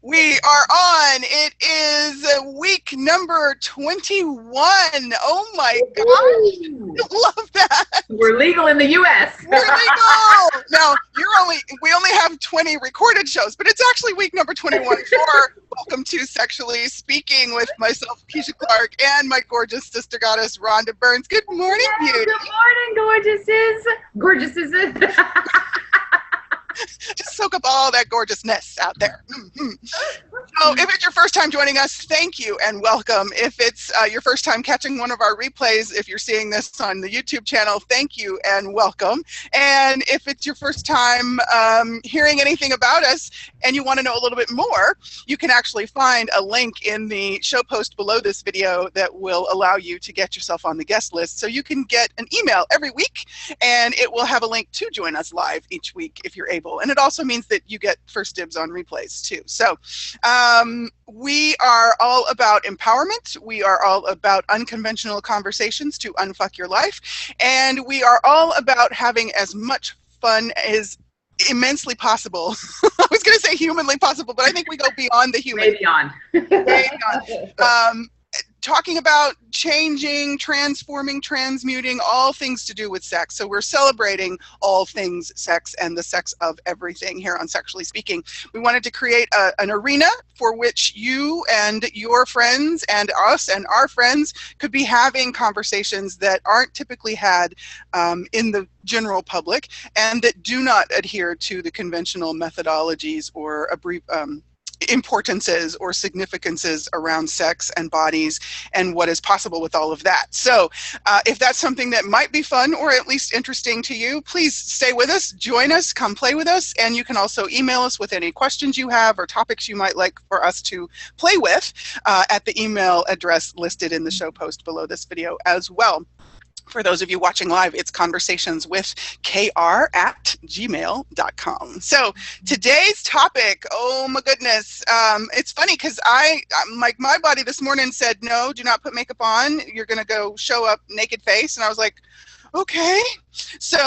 We are on. It is week number 21. Oh my gosh. Love that. We're legal in the U.S. We're legal. Now, we only have 20 recorded shows, but it's actually week number 21 for Welcome to Sexually Speaking with myself, Keisha Clark, and my gorgeous sister goddess, Rhonda Burns. Good morning, beauty. Good morning, gorgeouses. Just soak up all that gorgeousness out there. Mm-hmm. So if it's your first time joining us, thank you and welcome. If it's your first time catching one of our replays, if you're seeing this on the YouTube channel, thank you and welcome. And if it's your first time hearing anything about us and you want to know a little bit more, you can actually find a link in the show post below this video that will allow you to get yourself on the guest list. So you can get an email every week and it will have a link to join us live each week if you're able. And it also means that you get first dibs on replays too. So we are all about empowerment. We are all about unconventional conversations to unfuck your life. And we are all about having as much fun as immensely possible. I was going to say humanly possible, but I think we go beyond the human. Way beyond. Way beyond. Talking about changing, transforming, transmuting, all things to do with sex. So we're celebrating all things sex and the sex of everything here on Sexually Speaking. We wanted to create an arena for which you and your friends and us and our friends could be having conversations that aren't typically had in the general public and that do not adhere to the conventional methodologies or importances or significances around sex and bodies and what is possible with all of that. So if that's something that might be fun or at least interesting to you, please stay with us, join us, come play with us, and you can also email us with any questions you have or topics you might like for us to play with at the email address listed in the show post below this video as well. For those of you watching live, it's conversationswithkr@gmail.com. So today's topic, oh my goodness, it's funny because my body this morning said, no, do not put makeup on. You're going to go show up naked face. And I was like, okay. So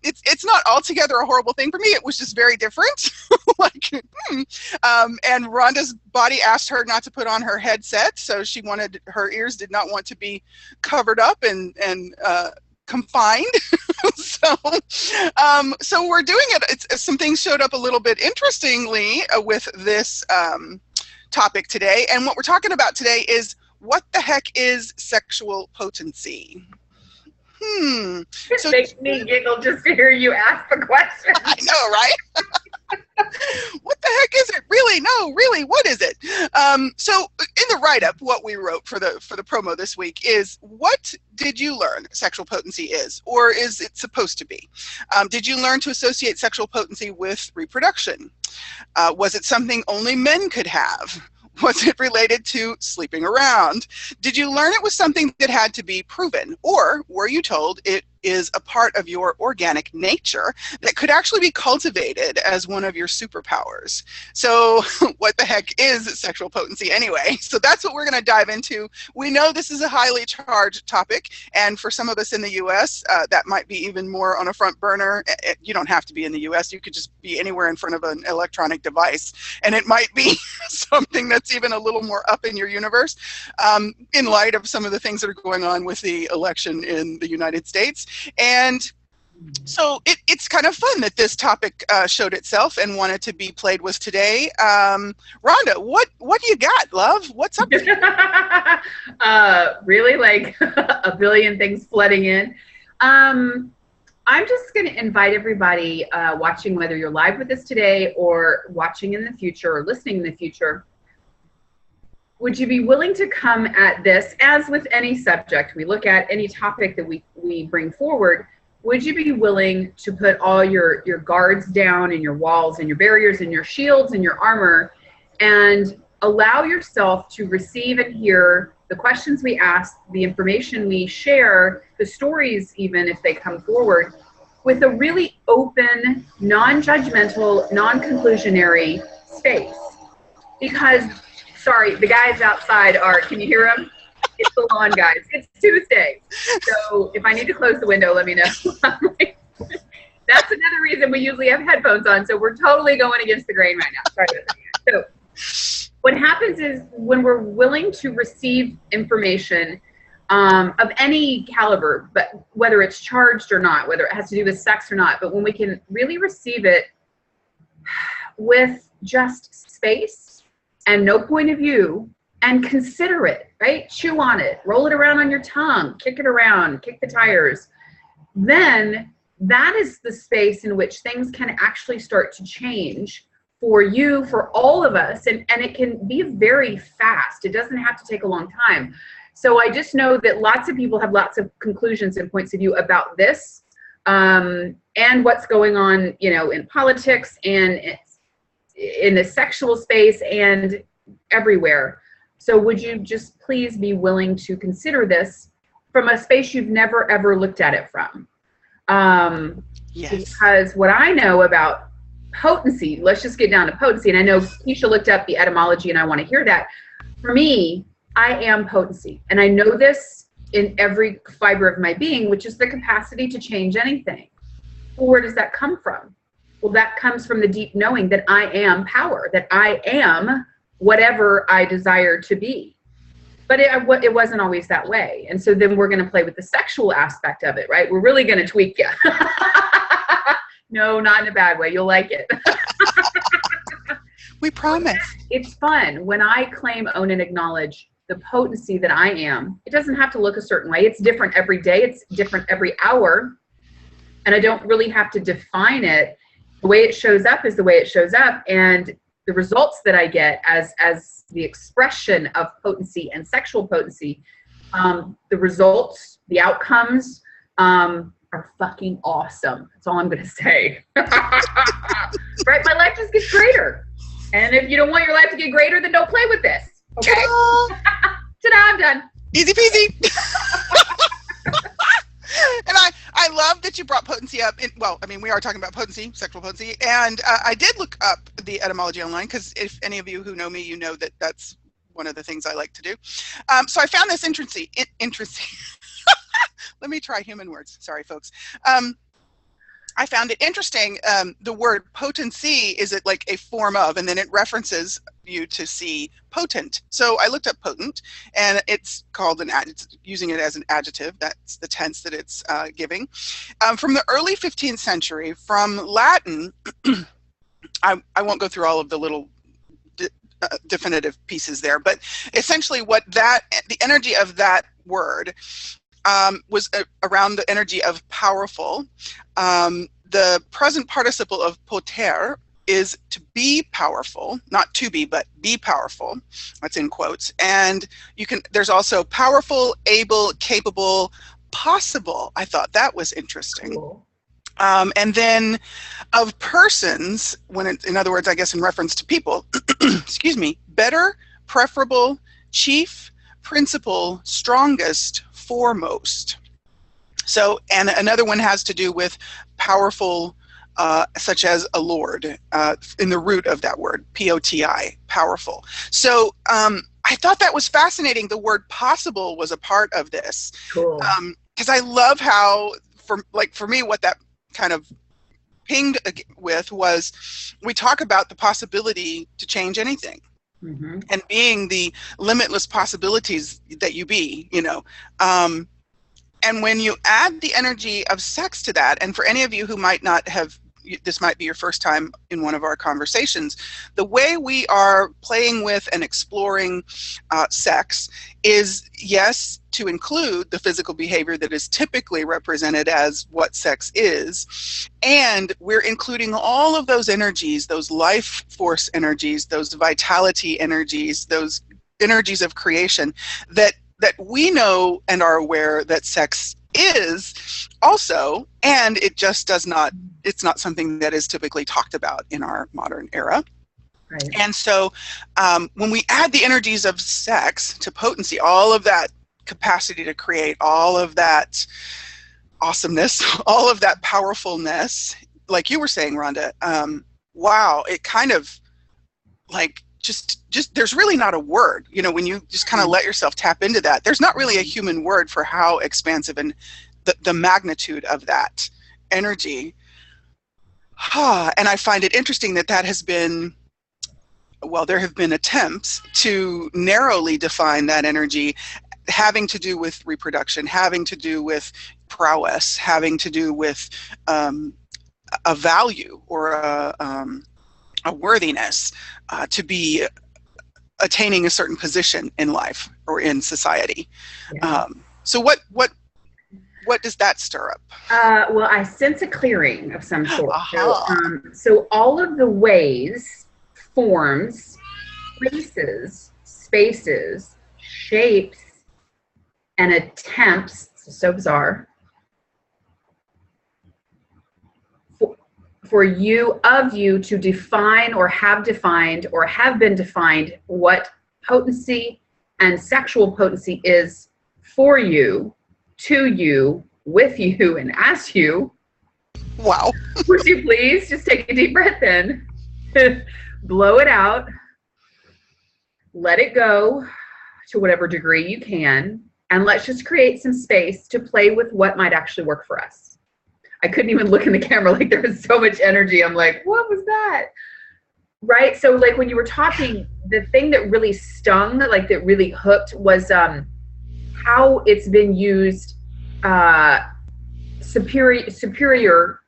it's not altogether a horrible thing for me. It was just very different. And Rhonda's body asked her not to put on her headset. So her ears did not want to be covered up and confined. So we're doing it. Some things showed up a little bit interestingly with this topic today. And what we're talking about today is what the heck is sexual potency? It makes me giggle just to hear you ask the question. I know, right? What the heck is it? Really? No, really, what is it? So in the write-up, what we wrote for the promo this week is, what did you learn sexual potency is, or is it supposed to be? Did you learn to associate sexual potency with reproduction? Was it something only men could have? Was it related to sleeping around? Did you learn it was something that had to be proven? Or were you told it is a part of your organic nature that could actually be cultivated as one of your superpowers? So what the heck is sexual potency anyway? So that's what we're going to dive into. We know this is a highly charged topic, and for some of us in the U.S., that might be even more on a front burner. You don't have to be in the U.S. You could just be anywhere in front of an electronic device, and it might be something that's even a little more up in your universe in light of some of the things that are going on with the election in the United States. And so it's kind of fun that this topic showed itself and wanted to be played with today. Rhonda, what do you got, love? What's up? Really, like a billion things flooding in. I'm just going to invite everybody watching, whether you're live with us today or watching in the future or listening in the future, would you be willing to come at this, as with any subject we look at, any topic that we bring forward, would you be willing to put all your guards down and your walls and your barriers and your shields and your armor and allow yourself to receive and hear the questions we ask, the information we share, the stories even if they come forward, with a really open, non-judgmental, non-conclusionary space? Because sorry, the guys outside can you hear them? It's the lawn guys. It's Tuesday. So if I need to close the window, let me know. That's another reason we usually have headphones on. So we're totally going against the grain right now. Sorry about that. So what happens is when we're willing to receive information of any caliber, but whether it's charged or not, whether it has to do with sex or not, but when we can really receive it with just space and no point of view and consider it, right? Chew on it, roll it around on your tongue, kick it around, kick the tires, then that is the space in which things can actually start to change for you, for all of us. And it can be very fast. It doesn't have to take a long time. So I just know that lots of people have lots of conclusions and points of view about this, and what's going on, you know, in politics and in the sexual space and everywhere. So would you just please be willing to consider this from a space you've never, ever looked at it from? Yes. Because what I know about potency, let's just get down to potency. And I know Keisha looked up the etymology and I want to hear that. For me, I am potency. And I know this in every fiber of my being, which is the capacity to change anything. Well, where does that come from? Well, that comes from the deep knowing that I am power, that I am whatever I desire to be. But it wasn't always that way. And so then we're going to play with the sexual aspect of it, right? We're really going to tweak you. No, not in a bad way. You'll like it. We promise. It's fun. When I claim, own, and acknowledge the potency that I am, it doesn't have to look a certain way. It's different every day. It's different every hour. And I don't really have to define it. The way it shows up is the way it shows up. And the results that I get as the expression of potency and sexual potency, the results, the outcomes are fucking awesome. That's all I'm going to say. Right? My life just gets greater. And if you don't want your life to get greater, then don't play with this. Okay? Ta-da, I'm done. Easy peasy. And I love that you brought potency up. Well, I mean, we are talking about potency, sexual potency. And I did look up the etymology online because if any of you who know me, you know that that's one of the things I like to do. So I found this interesting. Let me try human words. Sorry, folks. I found it interesting. The word potency is it like a form of, and then it references you to see potent. So I looked up potent, and it's called an adjective, using it as an adjective. That's the tense that it's giving. From the early 15th century, from Latin, I won't go through all of the little definitive pieces there, but essentially what the energy of that word was around the energy of powerful. The present participle of poter is to be powerful, not to be, but be powerful. That's in quotes. And there's also powerful, able, capable, possible. I thought that was interesting. Cool. And then of persons, in other words, I guess in reference to people, excuse me, better, preferable, chief, principal, strongest, foremost. So, and another one has to do with powerful, such as a lord, in the root of that word, P-O-T-I, powerful. So I thought that was fascinating. The word possible was a part of this. Cool. Because I love how, for me, what that kind of pinged with was, we talk about the possibility to change anything. Mm-hmm. And being the limitless possibilities that you be, you know. And when you add the energy of sex to that, and for any of you who might not have, this might be your first time in one of our conversations, the way we are playing with and exploring sex is, yes, to include the physical behavior that is typically represented as what sex is, and we're including all of those energies, those life force energies, those vitality energies, those energies of creation that we know and are aware that sex is also, and it just does not, it's not something that is typically talked about in our modern era. Right. And so when we add the energies of sex to potency, all of that capacity to create, all of that awesomeness, all of that powerfulness, like you were saying, Rhonda, wow, it kind of like, just there's really not a word, you know, when you just kind of let yourself tap into that, there's not really a human word for how expansive and the magnitude of that energy. And I find it interesting that has been well, there have been attempts to narrowly define that energy, having to do with reproduction, having to do with prowess, having to do with a value or a worthiness to be attaining a certain position in life or in society. Yeah. So what does that stir up? Well, I sense a clearing of some sort. Uh-huh. So all of the ways, forms, places, spaces, shapes, and attempts, so bizarre, for you to define or have defined or have been defined what potency and sexual potency is for you, to you, with you, and as you. Wow. Would you please just take a deep breath in, blow it out, let it go to whatever degree you can, and let's just create some space to play with what might actually work for us. I couldn't even look in the camera, like there was so much energy. I'm like, what was that? Right? So like when you were talking, the thing that really stung, like that really hooked was how it's been used superior,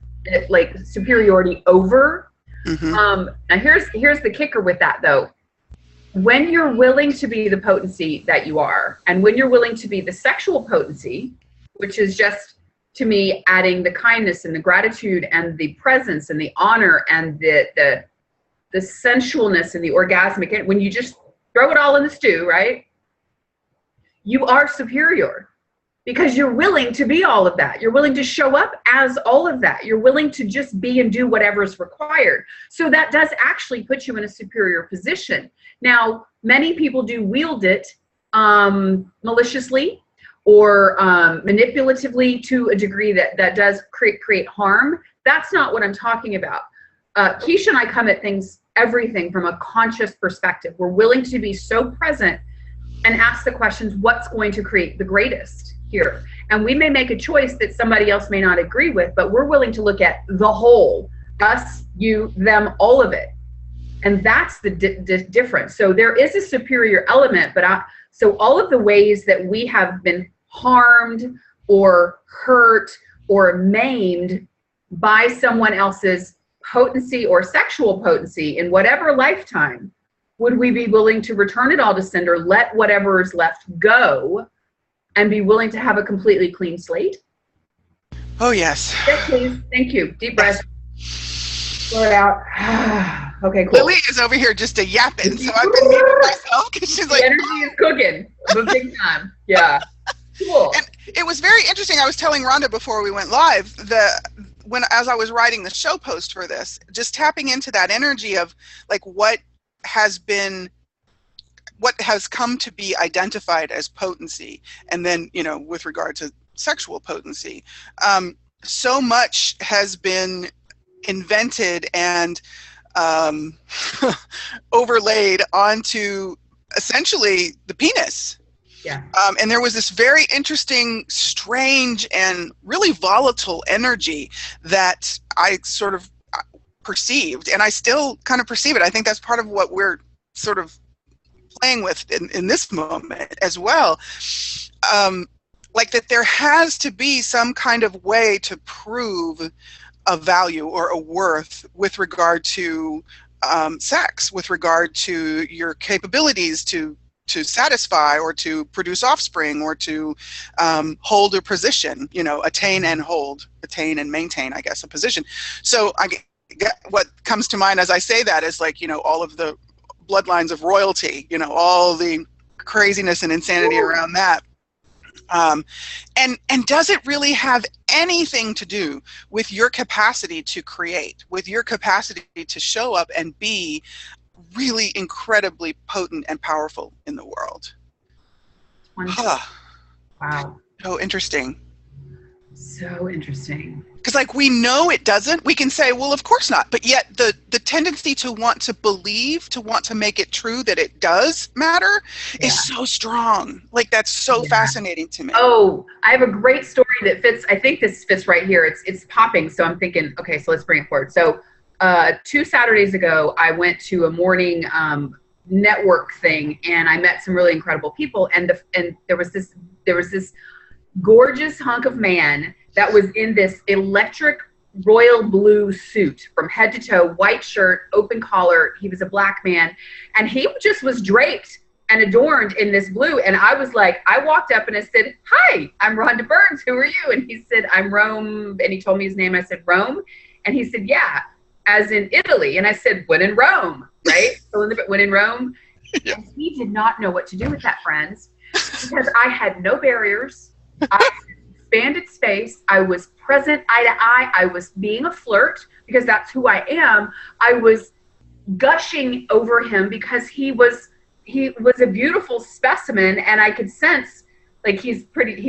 like superiority over. Mm-hmm. Now here's the kicker with that though. When you're willing to be the potency that you are, and when you're willing to be the sexual potency, which is just, to me, adding the kindness and the gratitude and the presence and the honor and the sensualness and the orgasmic, when you just throw it all in the stew, right? You are superior because you're willing to be all of that. You're willing to show up as all of that. You're willing to just be and do whatever is required. So that does actually put you in a superior position. Now, many people do wield it maliciously or manipulatively to a degree that does create harm. That's not what I'm talking about. Keisha and I come at everything from a conscious perspective. We're willing to be so present and ask the questions, what's going to create the greatest here? And we may make a choice that somebody else may not agree with, but we're willing to look at the whole, us, you, them, all of it. And that's the difference. So there is a superior element, but so all of the ways that we have been harmed or hurt or maimed by someone else's potency or sexual potency in whatever lifetime, would we be willing to return it all to sender, let whatever is left go, and be willing to have a completely clean slate? Oh, yes. Yes, please. Thank you. Deep breath. Blow it out. Okay, cool. Lily is over here just a yapping, so I've been muting myself because she's like, the energy is cooking, but big time. Yeah. Cool. And it was very interesting. I was telling Rhonda before we went live as I was writing the show post for this, just tapping into that energy of like what has come to be identified as potency, and then with regard to sexual potency, so much has been invented and overlaid onto essentially the penis. Yeah. And there was this very interesting, strange, and really volatile energy that I sort of perceived, and I still kind of perceive it. I think that's part of what we're sort of playing with in this moment as well. Like that there has to be some kind of way to prove a value or a worth with regard to sex, with regard to your capabilities to satisfy or to produce offspring or to hold a position, attain and maintain, I guess, a position. So what comes to mind as I say that is like, all of the bloodlines of royalty, all the craziness and insanity around that. And does it really have anything to do with your capacity to create, with your capacity to show up and be really incredibly potent and powerful in the world? Wow. So interesting. So interesting. Because like we know it doesn't. We can say, well, of course not. But yet the tendency to want to believe, to want to make it true that it does matter is so strong. Like that's so fascinating to me. Oh, I have a great story that fits. I think this fits right here. It's popping. So I'm thinking, okay, so let's bring it forward. So 2 Saturdays ago, I went to a morning network thing, and I met some really incredible people. And there was this gorgeous hunk of man that was in this electric royal blue suit from head to toe, white shirt, open collar. He was a black man, and he just was draped and adorned in this blue. And I was like, I walked up and I said, "Hi, I'm Rhonda Burns. Who are you?" And he said, "I'm Rome." And he told me his name. I said, "Rome?" And he said, "Yeah, as in Italy." And I said, "When in Rome," right? So when in Rome. Yeah. And he did not know what to do with that, friends, because I had no barriers. I expanded space. I was present eye to eye. I was being a flirt because that's who I am. I was gushing over him because he was a beautiful specimen, and I could sense like he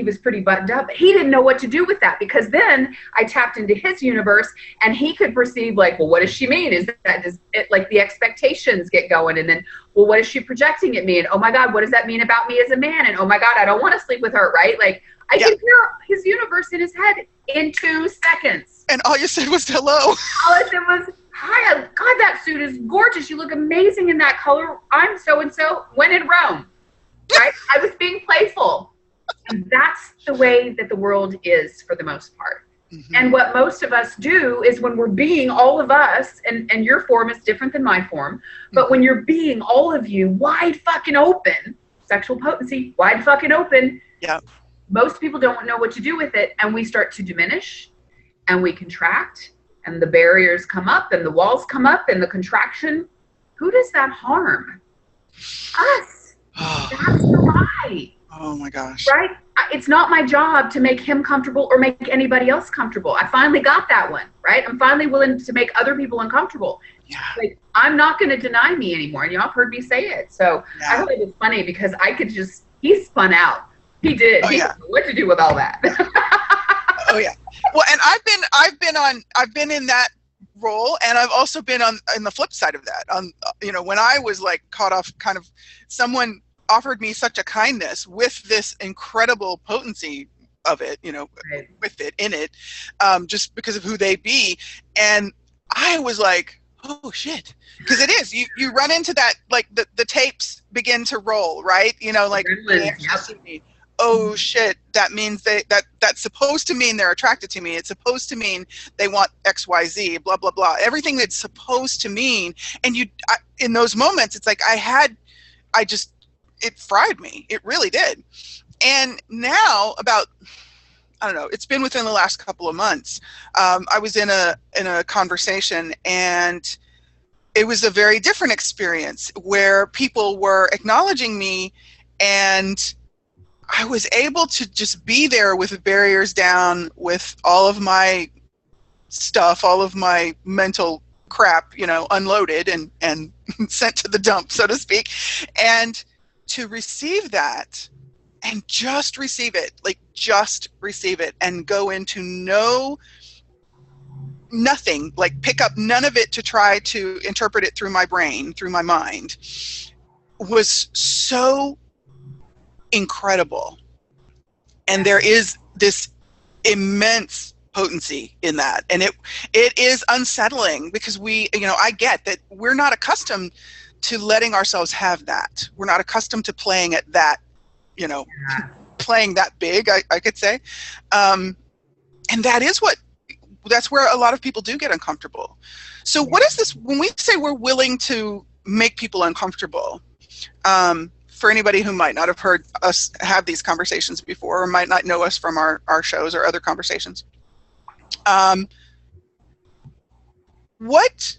was pretty buttoned up. He didn't know what to do with that, because then I tapped into his universe, and he could perceive like, well, what does she mean? Does it like the expectations get going? And then, well, what is she projecting at me? And oh my God, what does that mean about me as a man? And oh my God, I don't want to sleep with her, right? Like I could hear his universe in his head in 2 seconds. And all you said was hello. All I said was, "Hi, God, that suit is gorgeous. You look amazing in that color. I'm so-and-so. When in Rome," right? I was being playful. And that's the way that the world is for the most part. Mm-hmm. And what most of us do is when we're being all of us, and your form is different than my form, but when you're being all of you wide fucking open, sexual potency, wide fucking open, most people don't know what to do with it. And we start to diminish and we contract, and the barriers come up and the walls come up and the contraction. Who does that harm? Us. That's the lie. Oh my gosh. Right? It's not my job to make him comfortable or make anybody else comfortable. I finally got that one, right? I'm finally willing to make other people uncomfortable. Yeah. Like, I'm not going to deny me anymore. And y'all have heard me say it. So I thought it was funny because I could just, he spun out. He did. He didn't know what to do with all that. Oh yeah. Well, and I've been in that role, and I've also been on the flip side of that. When I was like caught off, kind of, someone offered me such a kindness with this incredible potency of it, right, with it in it, just because of who they be. And I was like, oh shit, because it is, you run into that, like the tapes begin to roll, right? Like, oh shit, that means that's supposed to mean they're attracted to me. It's supposed to mean they want XYZ, blah blah blah, everything that's supposed to mean. And in those moments, it's like it fried me. It really did. And now, about, I don't know, it's been within the last couple of months, I was in a conversation, and it was a very different experience where people were acknowledging me, and I was able to just be there with the barriers down, with all of my stuff, all of my mental crap, unloaded and sent to the dump, so to speak. And to receive that and just receive it, and go into nothing, like pick up none of it to try to interpret it through my brain, through my mind, was so incredible. And there is this immense potency in that. And it is unsettling because I get that we're not accustomed to letting ourselves have that. We're not accustomed to playing at that, playing that big, I could say. And that's where a lot of people do get uncomfortable. So what is this, when we say we're willing to make people uncomfortable, for anybody who might not have heard us have these conversations before, or might not know us from our shows or other conversations, what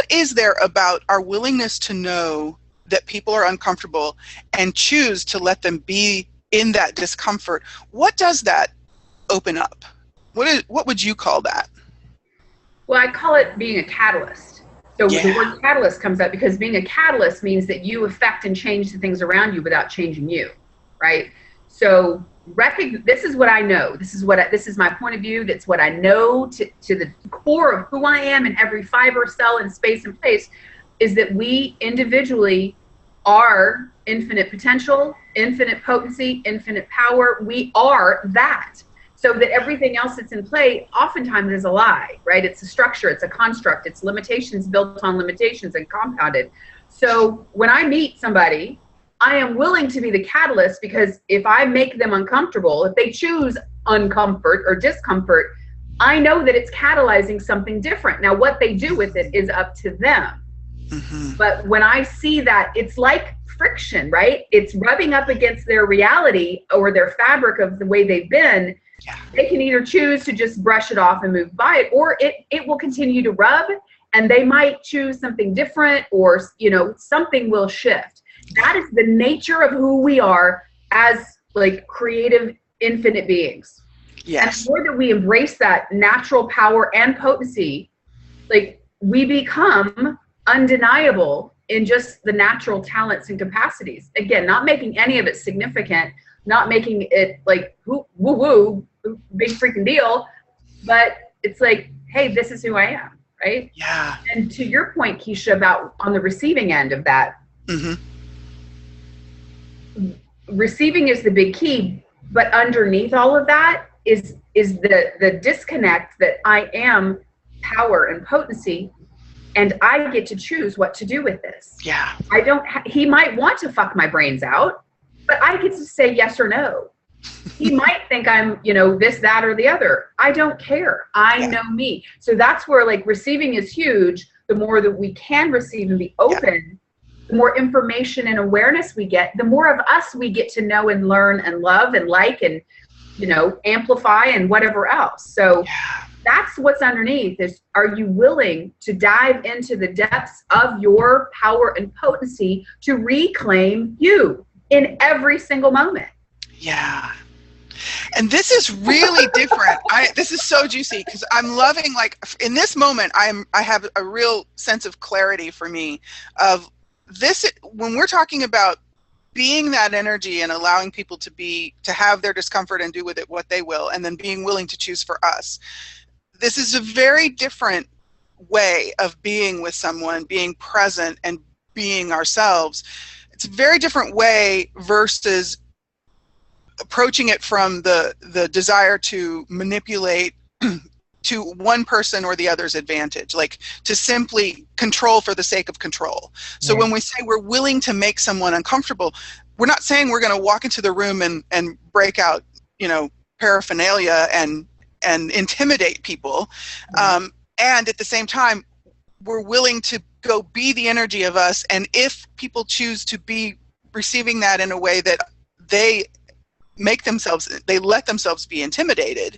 is there about our willingness to know that people are uncomfortable and choose to let them be in that discomfort? What does that open up? What would you call that? Well, I call it being a catalyst. So the word catalyst comes up because being a catalyst means that you affect and change the things around you without changing you, right? So this is what I know. This is my point of view. That's what I know to the core of who I am, in every fiber, cell, and space and place, is that we individually are infinite potential, infinite potency, infinite power. We are that. So that everything else that's in play oftentimes is a lie, right? It's a structure, it's a construct, it's limitations built on limitations and compounded. So when I meet somebody, I am willing to be the catalyst, because if I make them uncomfortable, if they choose uncomfort or discomfort, I know that it's catalyzing something different. Now, what they do with it is up to them. Mm-hmm. But when I see that, it's like friction, right? It's rubbing up against their reality or their fabric of the way they've been. Yeah. They can either choose to just brush it off and move by it, or it will continue to rub, and they might choose something different, or, you know, something will shift. That is the nature of who we are as like creative, infinite beings. Yes. And the more that we embrace that natural power and potency, like, we become undeniable in just the natural talents and capacities. Again, not making any of it significant, not making it like woo, big freaking deal, but it's like, hey, this is who I am, right? Yeah. And to your point, Keisha, about on the receiving end of that, mm-hmm. Receiving is the big key, but underneath all of that is the disconnect that I am power and potency, and I get to choose what to do with this. Yeah. I don't, he might want to fuck my brains out, but I get to say yes or no. He might think I'm, you know, this, that, or the other. I don't care. I know me. So that's where, like, receiving is huge. The more that we can receive and be open, the more information and awareness we get, the more of us we get to know and learn and love and like and, you know, amplify and whatever else. So that's what's underneath is, are you willing to dive into the depths of your power and potency to reclaim you in every single moment? Yeah. And this is really different. This is so juicy, because I'm loving, like, in this moment, I have a real sense of clarity for me of this. When we're talking about being that energy and allowing people to have their discomfort and do with it what they will, and then being willing to choose for us. This is a very different way of being with someone, being present and being ourselves. It's a very different way versus approaching it from the desire to manipulate to one person or the other's advantage, like to simply control for the sake of control. So when we say we're willing to make someone uncomfortable, we're not saying we're going to walk into the room and break out, you know, paraphernalia and intimidate people. And at the same time, we're willing to go be the energy of us. And if people choose to be receiving that in a way that they let themselves be intimidated,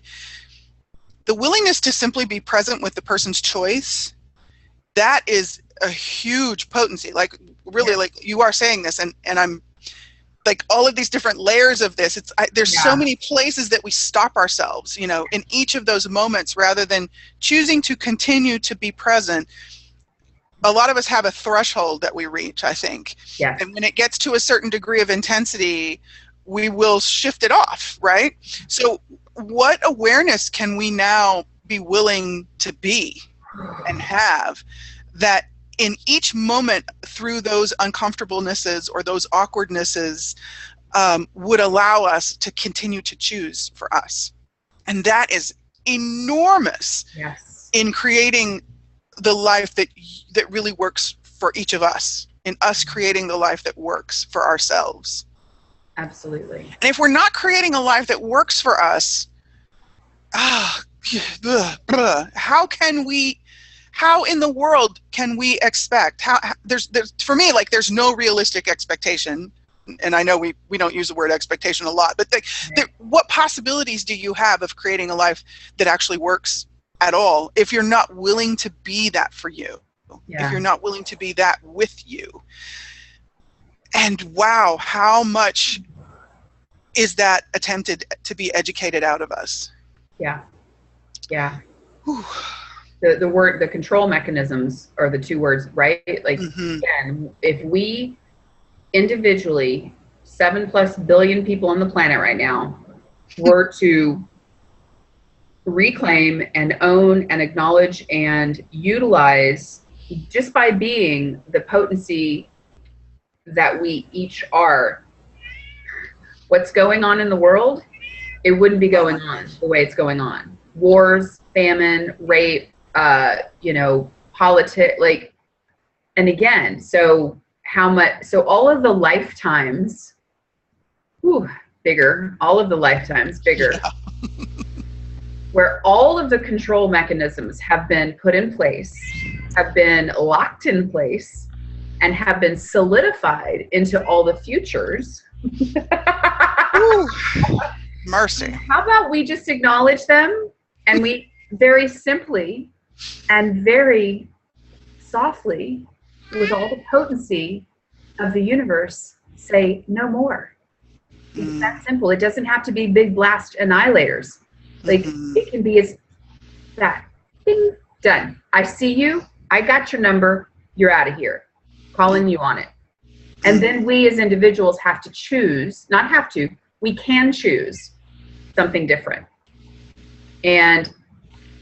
the willingness to simply be present with the person's choice, that is a huge potency. Like, really, like you are saying this, and I'm like, all of these different layers of this, there's so many places that we stop ourselves, you know, in each of those moments, rather than choosing to continue to be present. A lot of us have a threshold that we reach, I think. Yeah. And when it gets to a certain degree of intensity, we will shift it off, right? So what awareness can we now be willing to be and have that in each moment through those uncomfortablenesses or those awkwardnesses would allow us to continue to choose for us? And that is enormous in creating the life that really works for each of us, in us creating the life that works for ourselves. Absolutely. And if we're not creating a life that works for us, how in the world can we expect? There's for me, like, there's no realistic expectation, and I know we don't use the word expectation a lot, but what possibilities do you have of creating a life that actually works at all if you're not willing to be that for you? If you're not willing to be that with you? And wow, how much is that attempted to be educated out of us? Yeah. Whew. The control mechanisms are the two words, right? Like, again, if we individually, 7+ billion people on the planet right now, were to reclaim and own and acknowledge and utilize, just by being the potency that we each are, what's going on in the world it wouldn't be going on the way it's going on. Wars, famine, rape, politics, like, and again, so all of the lifetimes, bigger, where all of the control mechanisms have been put in place, have been locked in place, and have been solidified into all the futures. Ooh, mercy. How about we just acknowledge them, and we very simply and very softly, with all the potency of the universe, say no more. It's that simple. It doesn't have to be big blast annihilators. Like, it can be as that. Ding, done. I see you. I got your number. You're out of here. Calling you on it. And then we as individuals have to choose, not have to, we can choose something different. And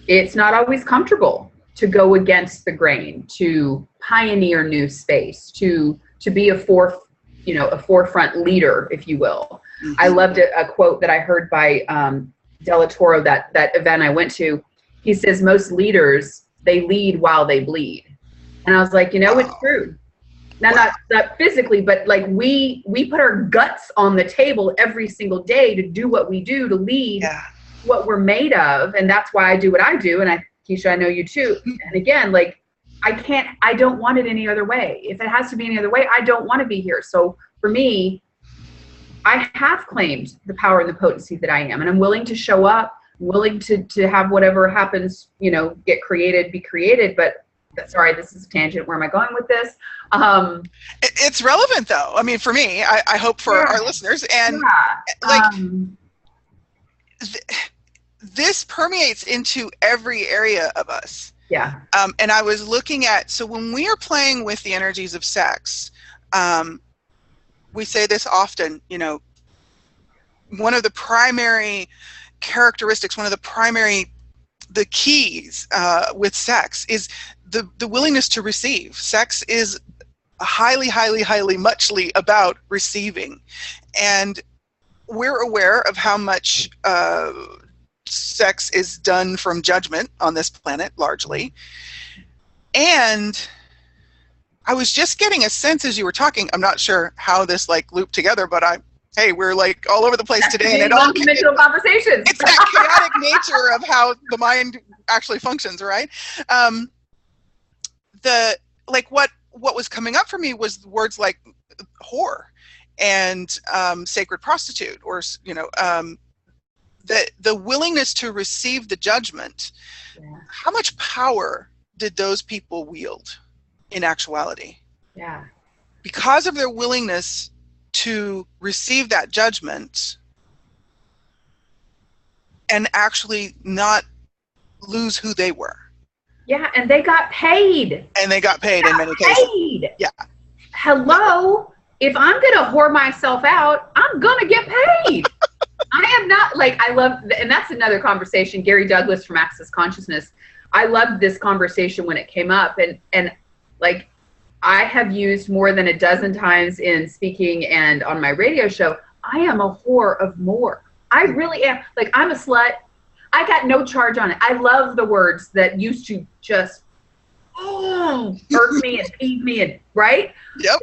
it's not always comfortable to go against the grain, to pioneer new space, to be a forefront leader, if you will. I loved a quote that I heard by Del Toro, that event I went to. He says, most leaders, they lead while they bleed. And I was like, it's true. Now, not physically, but like we put our guts on the table every single day to do what we do, to lead what we're made of. And that's why I do what I do. And Keisha, I know you too. And again, like, I don't want it any other way. If it has to be any other way, I don't want to be here. So for me, I have claimed the power and the potency that I am, and I'm willing to show up, willing to have whatever happens, get created, be created. But sorry, this is a tangent. Where am I going with this? It's relevant, though. I mean, for me, I hope for our listeners, and this permeates into every area of us. Yeah. And I was looking at, so when we are playing with the energies of sex, we say this often, one of the primary characteristics, the keys with sex is the willingness to receive. Sex is highly, highly, highly muchly about receiving. And we're aware of how much sex is done from judgment on this planet, largely. And I was just getting a sense as you were talking, I'm not sure how this looped together, but we're all over the place today. And dimensional conversations. It's that chaotic nature of how the mind actually functions, right? What was coming up for me was words like whore and sacred prostitute, or the willingness to receive the judgment. Yeah. How much power did those people wield in actuality? Yeah. Because of their willingness to receive that judgment and actually not lose who they were. Yeah, and they got paid. In many cases. Yeah. Hello? If I'm going to whore myself out, I'm going to get paid. I am not I love, and that's another conversation. Gary Douglas from Access Consciousness. I loved this conversation when it came up, and I have used more than a dozen times in speaking and on my radio show. I am a whore of more. I really am. I'm a slut. I got no charge on it. I love the words that used to just hurt me and peeve me, and right? Yep.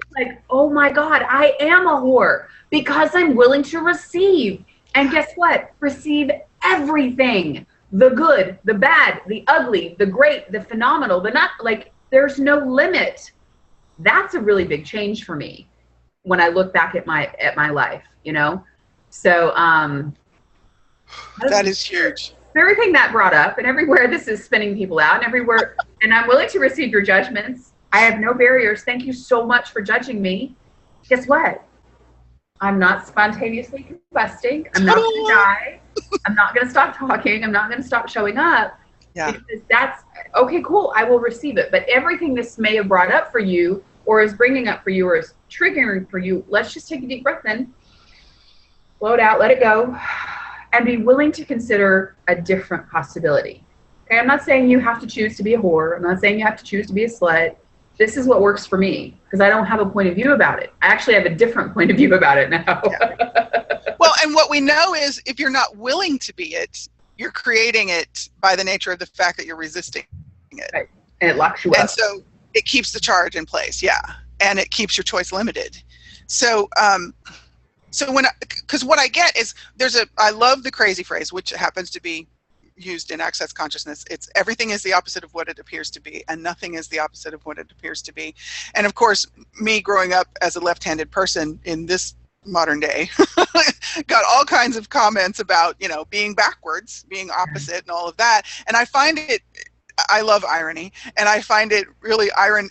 Oh my God, I am a whore because I'm willing to receive. And guess what? Receive everything. The good, the bad, the ugly, the great, the phenomenal, the not, there's no limit. That's a really big change for me when I look back at my life, So that is huge. Everything that brought up, and everywhere this is spinning people out, and everywhere, and I'm willing to receive your judgments. I have no barriers. Thank you so much for judging me. Guess what? I'm not spontaneously combusting. I'm not going to die. I'm not going to stop talking. I'm not going to stop showing up. Yeah. Because that's, okay, cool. I will receive it. But everything this may have brought up for you, or is bringing up for you, or is triggering for you, let's just take a deep breath in. Blow it out. Let it go. And be willing to consider a different possibility. Okay, I'm not saying you have to choose to be a whore. I'm not saying you have to choose to be a slut. This is what works for me, because I don't have a point of view about it. I actually have a different point of view about it now. Yeah. Well, And what we know is if you're not willing to be it, you're creating it by the nature of the fact that you're resisting it. Right. And it locks you up. And so it keeps the charge in place, yeah. And it keeps your choice limited. So, because what I get is I love the crazy phrase, which happens to be used in Access Consciousness. It's everything is the opposite of what it appears to be, and nothing is the opposite of what it appears to be. And of course, me growing up as a left-handed person in this modern day, got all kinds of comments about, being backwards, being opposite, and all of that. And I love irony, and I find it really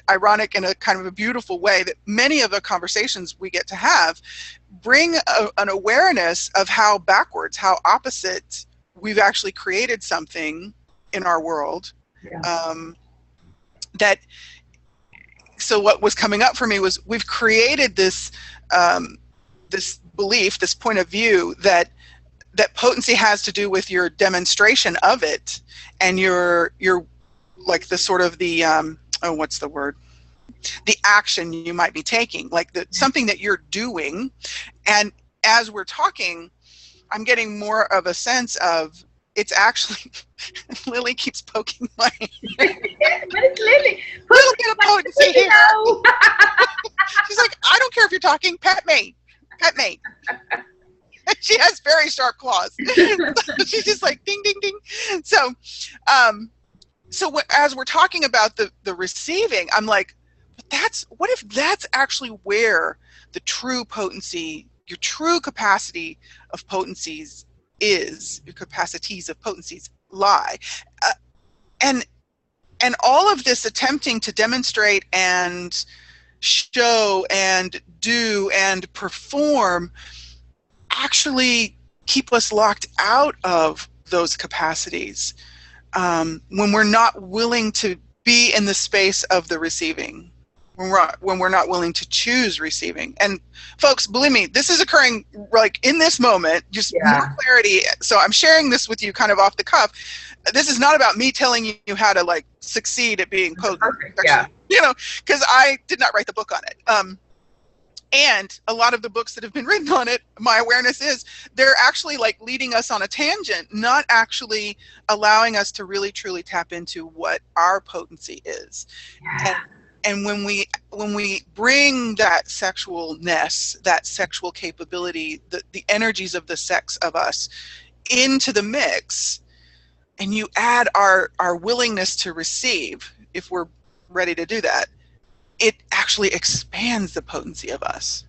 ironic in a kind of a beautiful way that many of the conversations we get to have bring an awareness of how backwards, how opposite we've actually created something in our world. Yeah. So what was coming up for me was we've created this this belief, this point of view that potency has to do with your demonstration of it, and your like the sort of the what's the word? The action you might be taking, like something that you're doing. And as we're talking, I'm getting more of a sense of it's actually Lily keeps poking my What is Lily? little bit of potency here. She's like, I don't care if you're talking, pet me. She has very sharp claws. She's just like ding ding ding. So as we're talking about the receiving, I'm like, what if that's actually where the true potency, your true capacity of potencies is, your capacities of potencies lie. And all of this attempting to demonstrate and show and do and perform actually keep us locked out of those capacities when we're not willing to be in the space of the receiving, when we're not willing to choose receiving. And folks, believe me, this is occurring like in this moment, just more clarity. So I'm sharing this with you kind of off the cuff. This is not about me telling you how to like succeed at being potent. Perfect. Yeah. Because I did not write the book on it. And a lot of the books that have been written on it, my awareness is they're actually like leading us on a tangent, not actually allowing us to really truly tap into what our potency is. Yeah. And when we bring that sexualness, that sexual capability, the energies of the sex of us into the mix, and you add our willingness to receive, if we're ready to do that, it actually expands the potency of us.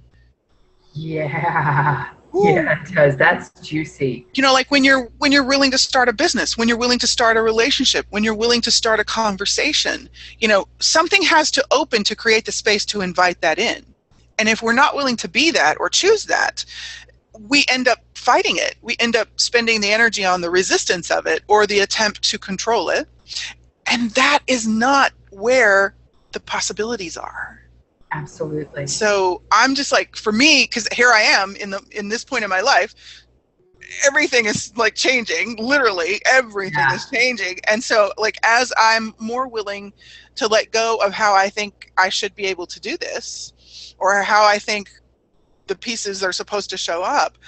Yeah. Ooh. Yeah, it does. That's juicy. Like when you're willing to start a business, when you're willing to start a relationship, when you're willing to start a conversation, something has to open to create the space to invite that in. And if we're not willing to be that or choose that, we end up fighting it. We end up spending the energy on the resistance of it or the attempt to control it. And that is not where the possibilities are. Absolutely. So I'm just like, for me, because here I am in this point in my life, everything is like changing. Literally everything is changing. And so like as I'm more willing to let go of how I think I should be able to do this, or how I think the pieces are supposed to show up,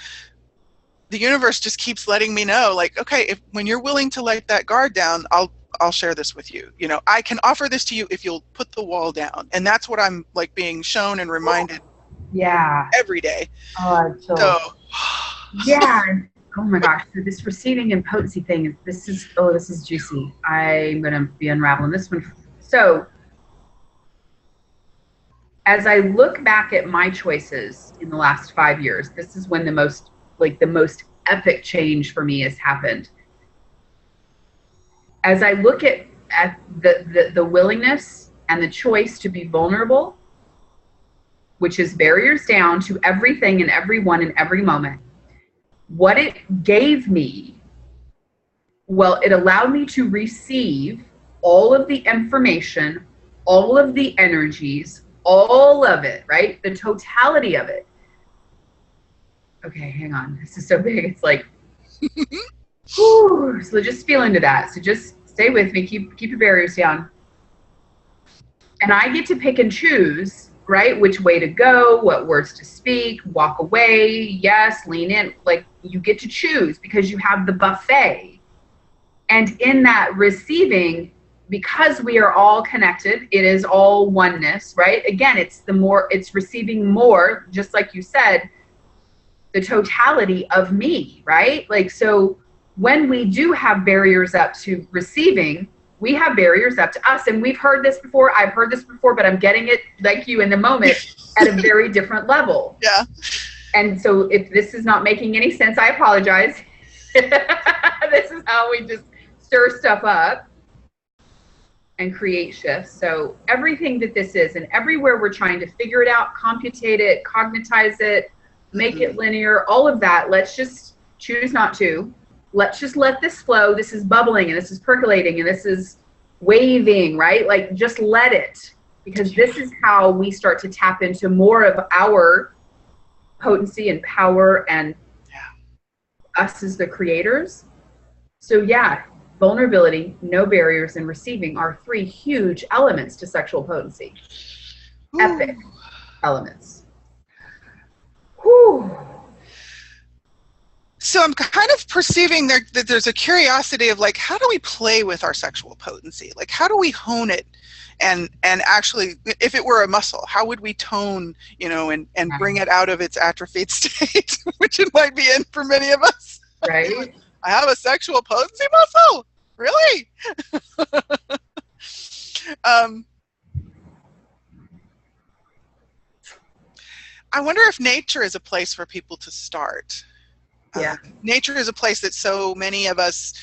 the universe just keeps letting me know, like, okay, when you're willing to let that guard down, I'll share this with you. I can offer this to you if you'll put the wall down. And that's what I'm like being shown and reminded every day. Yeah. Oh my gosh. So this receiving and potency thing, this is juicy. I'm going to be unraveling this one. So as I look back at my choices in the last 5 years, this is when the most epic change for me has happened. As I look at the willingness and the choice to be vulnerable, which is barriers down to everything and everyone in every moment, what it gave me, it allowed me to receive all of the information, all of the energies, all of it, right? The totality of it. Okay, hang on. This is so big. It's like... Whew, so just feel into that. So just stay with me. Keep your barriers down. And I get to pick and choose right? Which way to go, what words to speak, walk away, yes, lean in. Like, you get to choose because you have the buffet. And in that receiving, because we are all connected, it is all oneness, right? Again, it's receiving more, just like you said, the totality of me, right? Like, so when we do have barriers up to receiving, we have barriers up to us. And we've heard this before. I've heard this before, but I'm getting it like you in the moment at a very different level. Yeah. And so if this is not making any sense, I apologize. This is how we just stir stuff up and create shifts. So everything that this is, and everywhere we're trying to figure it out, computate it, cognitize it, make it linear, all of that, let's just choose not to. Let's just let this flow. This is bubbling, and this is percolating, and this is waving, right? Like, just let it, because this is how we start to tap into more of our potency and power and us as the creators. So yeah, vulnerability, no barriers, and receiving are 3 huge elements to sexual potency. Ooh. Epic elements. Whew. So I'm kind of perceiving that there's a curiosity of, like, how do we play with our sexual potency? Like, how do we hone it? And actually, if it were a muscle, how would we tone, and bring it out of its atrophied state, which it might be in for many of us. Right. I have a sexual potency muscle? Really? I wonder if nature is a place for people to start. Yeah. Nature is a place that so many of us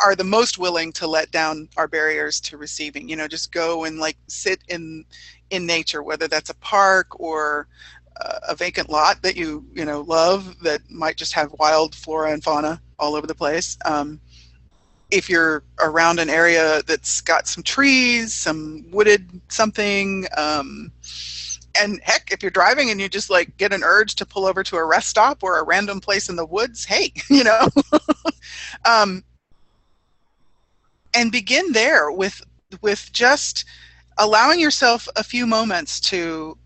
are the most willing to let down our barriers to receiving. Just go and, like, sit in nature, whether that's a park or a vacant lot that you love, that might just have wild flora and fauna all over the place. If you're around an area that's got some trees, some wooded something, and heck, if you're driving and you just, like, get an urge to pull over to a rest stop or a random place in the woods, hey, and begin there with just allowing yourself a few moments to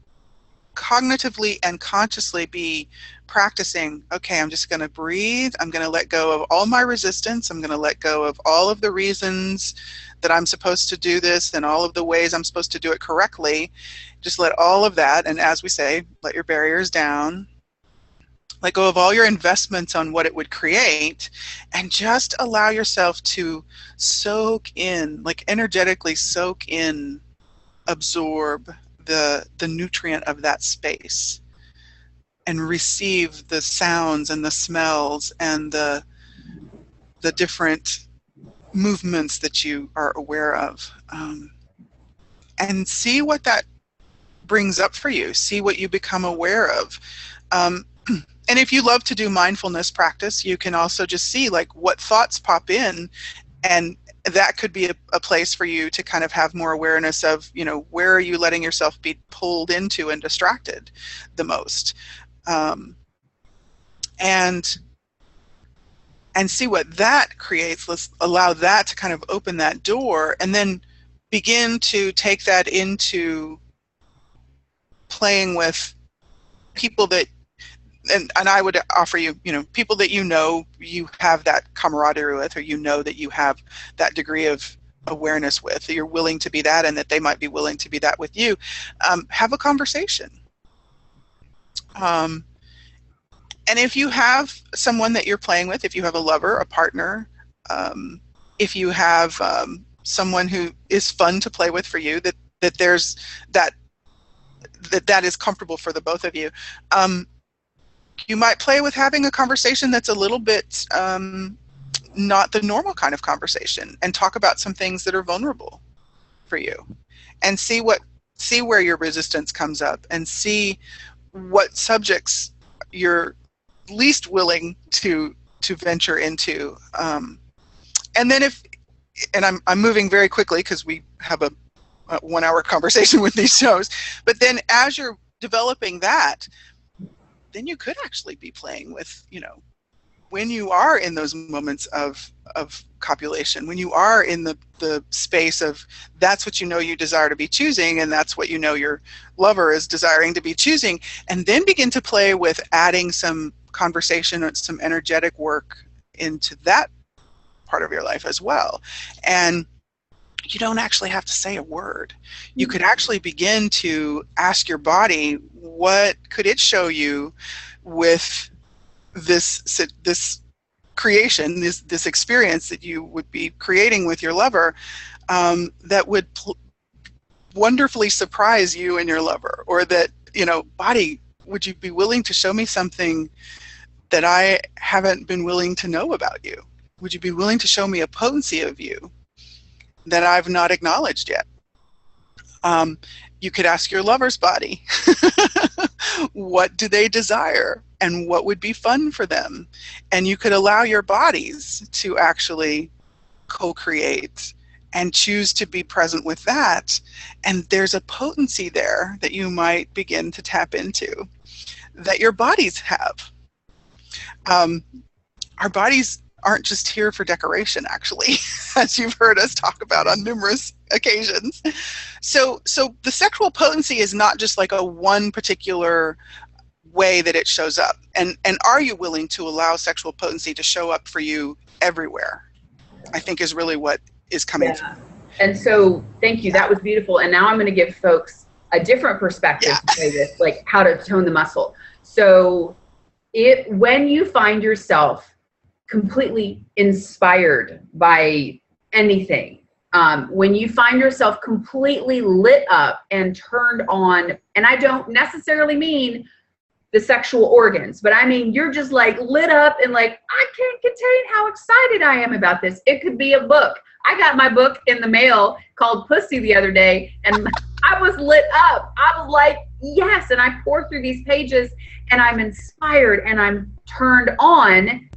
cognitively and consciously be practicing, okay, I'm just going to breathe. I'm going to let go of all my resistance. I'm going to let go of all of the reasons that I'm supposed to do this and all of the ways I'm supposed to do it correctly. Just let all of that, and as we say, let your barriers down. Let go of all your investments on what it would create, and just allow yourself to soak in, like, energetically soak in, absorb the nutrient of that space, and receive the sounds and the smells and the different movements that you are aware of, and see what that brings up for you. See what you become aware of. And if you love to do mindfulness practice, you can also just see, like, what thoughts pop in, and that could be a place for you to kind of have more awareness of, where are you letting yourself be pulled into and distracted the most, and see what that creates. Let's allow that to kind of open that door, and then begin to take that into playing with people that, and I would offer you, people that you have that camaraderie with, or that you have that degree of awareness with, that you're willing to be that, and that they might be willing to be that with you. Have a conversation. And if you have someone that you're playing with, if you have a lover, a partner, if you have someone who is fun to play with for you, that there's that is comfortable for the both of you. You might play with having a conversation that's a little bit not the normal kind of conversation, and talk about some things that are vulnerable for you, and see where your resistance comes up, and see what subjects you're least willing to venture into. And then I'm moving very quickly because we have a 1-hour conversation with these shows, but then as you're developing that, then you could actually be playing with, when you are in those moments of copulation, when you are in the space of that's what you know you desire to be choosing, and that's what you know your lover is desiring to be choosing, and then begin to play with adding some conversation or some energetic work into that part of your life as well. And you don't actually have to say a word. You could actually begin to ask your body, what could it show you with this creation, this experience that you would be creating with your lover, that would wonderfully surprise you and your lover, or that, body, would you be willing to show me something that I haven't been willing to know about you? Would you be willing to show me a potency of you that I've not acknowledged yet? You could ask your lover's body, what do they desire and what would be fun for them? And you could allow your bodies to actually co-create and choose to be present with that. And there's a potency there that you might begin to tap into that your bodies have. Our bodies aren't just here for decoration, actually, as you've heard us talk about on numerous occasions. So the sexual potency is not just like a one particular way that it shows up. And are you willing to allow sexual potency to show up for you everywhere? I think is really what is coming through. And so, thank you. That was beautiful. And now I'm going to give folks a different perspective to say this, like how to tone the muscle. So when you find yourself completely inspired by anything, when you find yourself completely lit up and turned on, and I don't necessarily mean the sexual organs, but I mean, you're just like lit up and like, I can't contain how excited I am about this. It could be a book. I got my book in the mail called Pussy the other day, and I was lit up. I was like, yes. And I pour through these pages and I'm inspired and I'm turned on,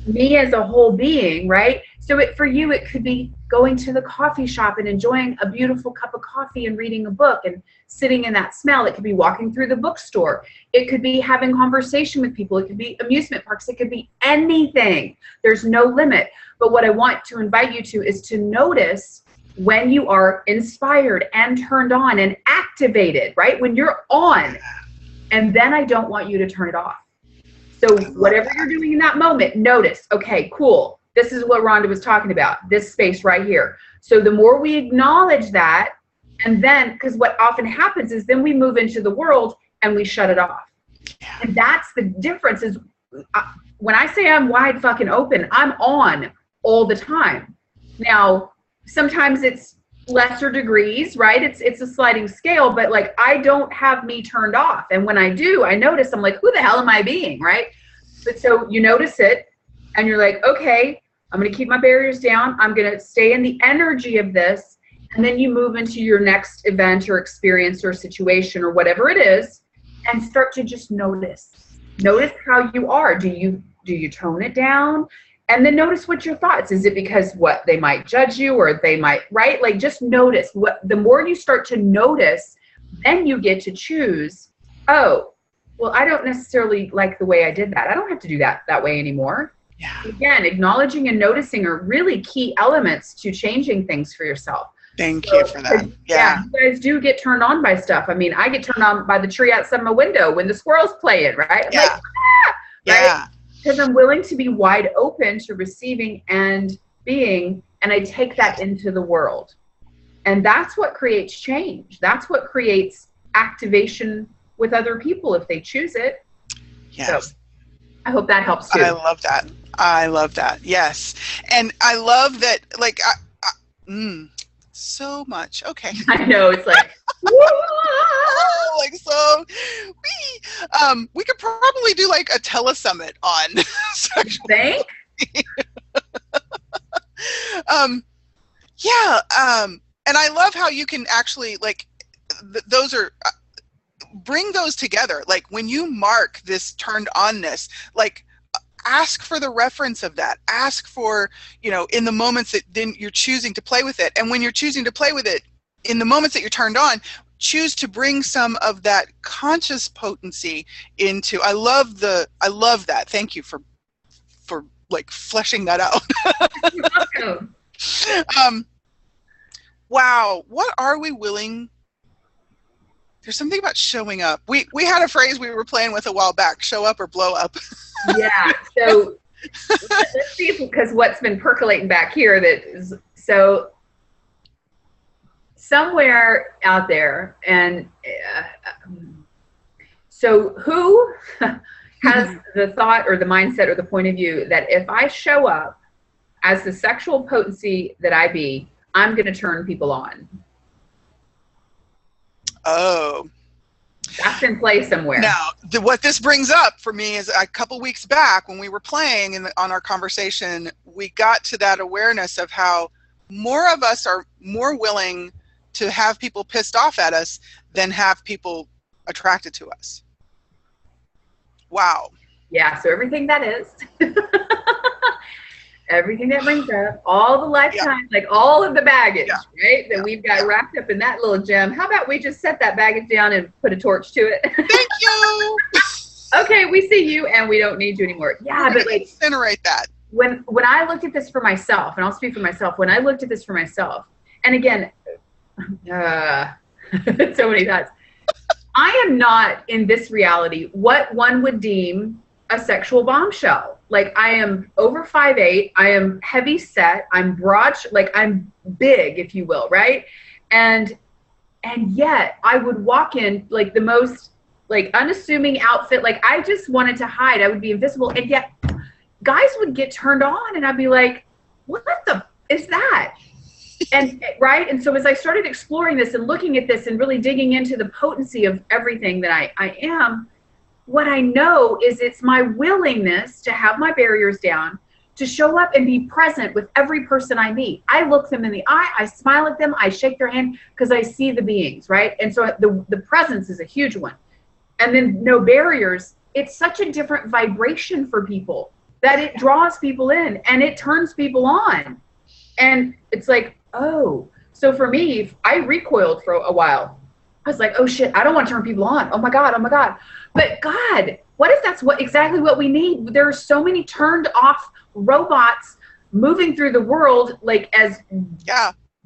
me as a whole being, right? So for you, it could be going to the coffee shop and enjoying a beautiful cup of coffee and reading a book and sitting in that smell. It could be walking through the bookstore. It could be having conversation with people. It could be amusement parks. It could be anything. There's no limit. But what I want to invite you to is to notice when you are inspired and turned on and activated, right? When you're on, and then I don't want you to turn it off. So whatever you're doing in that moment, notice, okay, cool. This is what Rhonda was talking about, this space right here. So the more we acknowledge that, and then, because what often happens is then we move into the world and we shut it off. And that's the difference is when I say I'm wide fucking open, I'm on all the time. Now, sometimes it's lesser degrees, right? It's a sliding scale, but like I don't have me turned off. And when I do, I notice I'm like, who the hell am I being, right? But so you notice it and you're like, okay, I'm going to keep my barriers down. I'm going to stay in the energy of this. And then you move into your next event or experience or situation or whatever it is and start to just notice. Notice how you are. Do you tone it down? And then notice what your thoughts. Is it because what they might judge you or they might, right? Like just notice what, the more you start to notice, then you get to choose, oh, well, I don't necessarily like the way I did that. I don't have to do that way anymore. Yeah. Again, acknowledging and noticing are really key elements to changing things for yourself. Thank you for that. Yeah, you guys do get turned on by stuff. I mean, I get turned on by the tree outside my window when the squirrel's playing, right? I'm like, ah! Right? Because I'm willing to be wide open to receiving and being, and I take that into the world. And that's what creates change. That's what creates activation with other people if they choose it. Yes. So I hope that helps too. I love that. I love that. Yes. And I love that, like, so much. Okay. I know. It's like, like, so we could probably do like a telesummit on sexual. Think? And I love how you can actually like those are bring those together. Like when you mark this turned onness, like ask for the reference of that. Ask for, in the moments that then you're choosing to play with it. And when you're choosing to play with it, in the moments that you're turned on, choose to bring some of that conscious potency into. I love that. Thank you for like fleshing that out. You're welcome. Wow, what are we willing? There's something about showing up. We had a phrase we were playing with a while back: show up or blow up. Yeah. So let's see if, because what's been percolating back here, that is, so somewhere out there, and so who has the thought or the mindset or the point of view that if I show up as the sexual potency that I be, I'm going to turn people on? Oh. That's in play somewhere. Now, what this brings up for me is a couple weeks back when we were playing on our conversation, we got to that awareness of how more of us are more willing to have people pissed off at us than have people attracted to us. Wow. Yeah, so everything that is, everything that brings up, all the lifetime, like all of the baggage, right, that we've got wrapped up in that little gem. How about we just set that baggage down and put a torch to it? Thank you. Okay, we see you and we don't need you anymore. Yeah, but like incinerate that. When I looked at this for myself, and I'll speak for myself, when I looked at this for myself, and again, so many thoughts. I am not in this reality what one would deem a sexual bombshell. Like, I am over 5'8", I am heavy set, I'm broad, like I'm big, if you will, right? And yet I would walk in like the most like unassuming outfit, like I just wanted to hide, I would be invisible, and yet guys would get turned on and I'd be like, what the is that? And right, and so as I started exploring this and looking at this and really digging into the potency of everything that I am, what I know is it's my willingness to have my barriers down, to show up and be present with every person I meet. I look them in the eye, I smile at them, I shake their hand because I see the beings, right? And so the presence is a huge one. And then no barriers. It's such a different vibration for people that it draws people in and it turns people on. And it's like, oh, so for me, I recoiled for a while. I was like, oh shit, I don't want to turn people on. Oh my God, oh my God. But God, what if that's exactly what we need? There are so many turned off robots moving through the world like as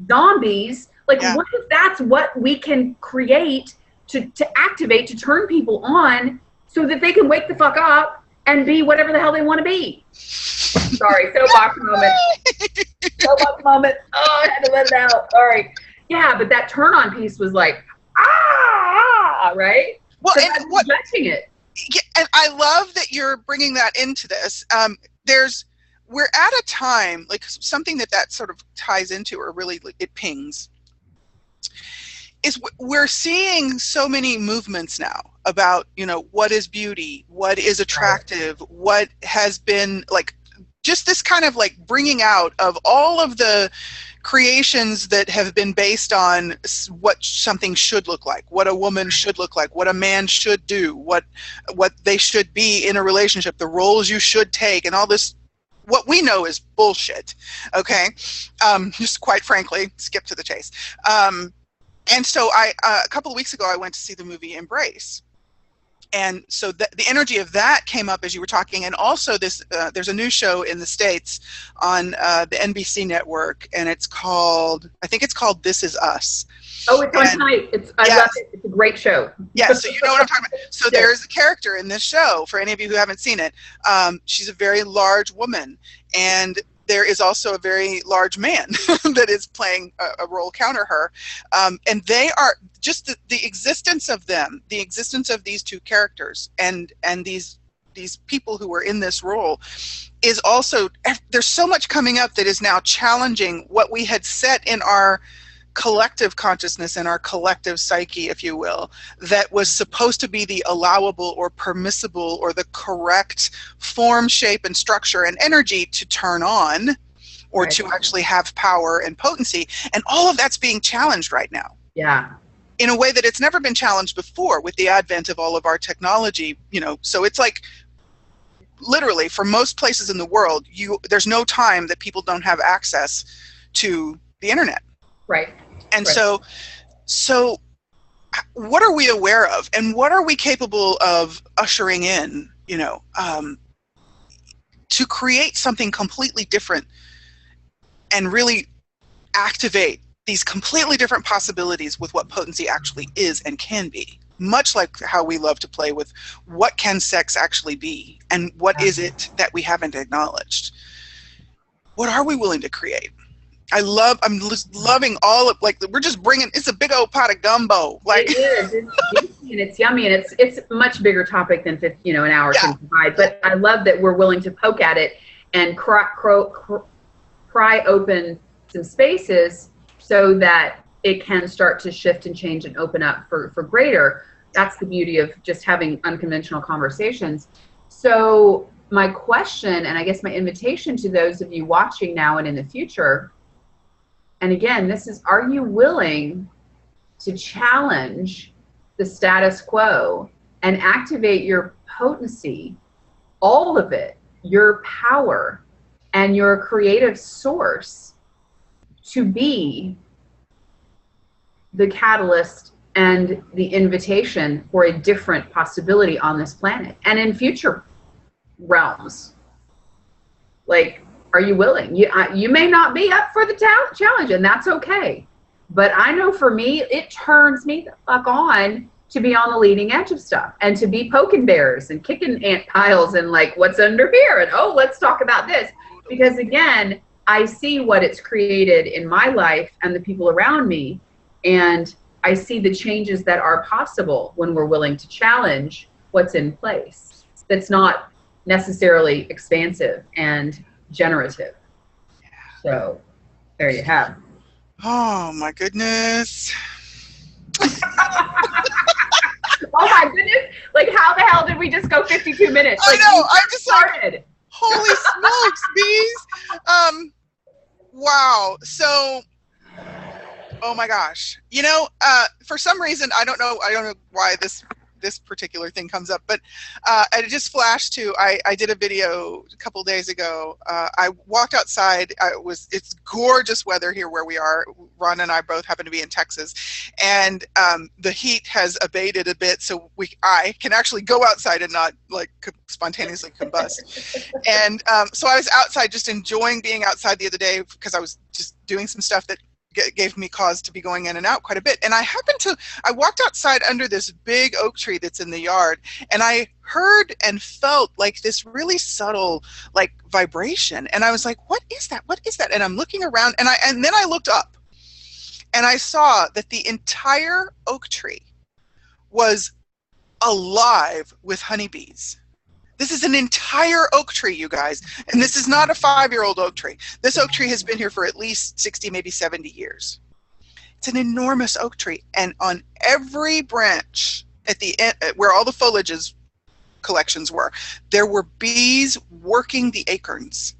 zombies. Like, what if that's what we can create to activate, to turn people on so that they can wake the fuck up and be whatever the hell they want to be? Sorry, soapbox moment. Soapbox moment. Oh, I had to let it out. All right. Yeah, but that turn on piece was like, right? Well, so and what judging it. Yeah, and I love that you're bringing that into this. We're at a time, like something that sort of ties into, or really it pings, is we're seeing so many movements now about, what is beauty, what is attractive, what has been like, just this kind of like bringing out of all of the creations that have been based on what something should look like, what a woman should look like, what a man should do, what they should be in a relationship, the roles you should take, and all this, what we know is bullshit. Okay. Just quite frankly, skip to the chase. And so a couple of weeks ago, I went to see the movie Embrace. And so the energy of that came up as you were talking. And also there's a new show in the States on the NBC network, and I think it's called This Is Us. Oh, it's on tonight. I love it. It's a great show. Yeah, so you know what I'm talking about. So there's a character in this show, for any of you who haven't seen it. She's a very large woman, and there is also a very large man that is playing a role counter her. And they are just the existence of them, the existence of these two characters and these people who are in this role is also, there's so much coming up that is now challenging what we had set in our collective consciousness and our collective psyche, if you will, that was supposed to be the allowable or permissible or the correct form, shape, and structure and energy to turn on or to actually have power and potency. And all of that's being challenged right now. Yeah. In a way that it's never been challenged before with the advent of all of our technology, so it's like literally for most places in the world, there's no time that people don't have access to the internet. Right. And so what are we aware of, and what are we capable of ushering in, to create something completely different and really activate these completely different possibilities with what potency actually is and can be. Much like how we love to play with what can sex actually be and what is it that we haven't acknowledged. What are we willing to create? I'm loving all of, like, we're just bringing, it's a big old pot of gumbo. Like, it is. It's juicy and it's yummy, and it's a much bigger topic than an hour can provide. But I love that we're willing to poke at it and pry open some spaces so that it can start to shift and change and open up for greater. That's the beauty of just having unconventional conversations. So my question, and I guess my invitation to those of you watching now and in the future, and again, this is, are you willing to challenge the status quo and activate your potency, all of it, your power and your creative source, to be the catalyst and the invitation for a different possibility on this planet and in future realms? Like, are you willing? You may not be up for the challenge, and that's okay. But I know for me, it turns me the fuck on to be on the leading edge of stuff and to be poking bears and kicking ant piles and like, what's under here? And oh, let's talk about this. Because again, I see what it's created in my life and the people around me. And I see the changes that are possible when we're willing to challenge what's in place. That's not necessarily expansive and generative. So there you have. Oh my goodness. Oh my goodness. Like, how the hell did we just go 52 minutes? Like, I know. I'm just started. Like, holy smokes, bees. Wow. So, oh my gosh. You know, for some reason, I don't know why this particular thing comes up, but it just flashed to, I did a video a couple days ago. I walked outside. It's gorgeous weather here where we are. Rhonda and I both happen to be in Texas, and the heat has abated a bit, so I can actually go outside and not like spontaneously combust. And so I was outside just enjoying being outside the other day because I was just doing some stuff that gave me cause to be going in and out quite a bit. And I walked outside under this big oak tree that's in the yard, and I heard and felt like this really subtle like vibration. And I was like, what is that? What is that? And I'm looking around, and then I looked up and I saw that the entire oak tree was alive with honeybees. This is an entire oak tree, you guys. And this is not a 5-year-old oak tree. This oak tree has been here for at least 60, maybe 70 years. It's an enormous oak tree. And on every branch at the end, where all the foliages collections were, there were bees working the acorns.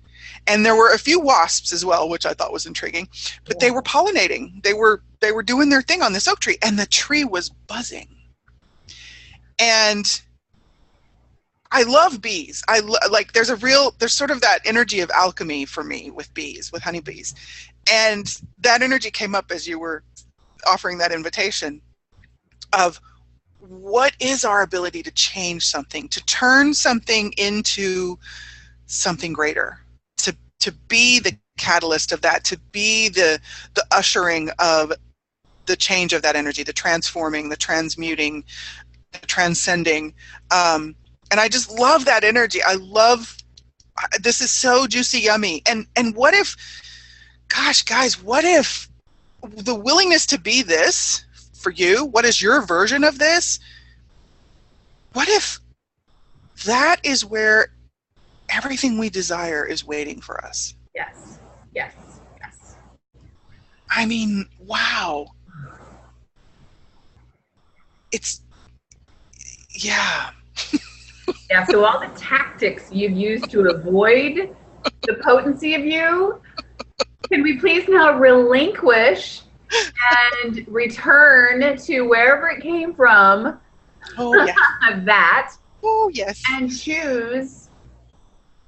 And there were a few wasps as well, which I thought was intriguing. But they were pollinating. They were doing their thing on this oak tree. And the tree was buzzing. And I love bees. Like, there's sort of that energy of alchemy for me with bees, with honeybees. And that energy came up as you were offering that invitation of what is our ability to change something, to turn something into something greater, to be the catalyst of that, to be the ushering of the change of that energy, the transforming, the transmuting, the transcending. And I just love that energy. This is so juicy, yummy. And what if, gosh, guys, what if the willingness to be this for you, what is your version of this? What if that is where everything we desire is waiting for us? Yes, yes, yes. I mean, wow. Yeah. Yeah, so all the tactics you've used to avoid the potency of you, can we please now relinquish and return to wherever it came from? Oh, yeah. That. Oh, yes. And choose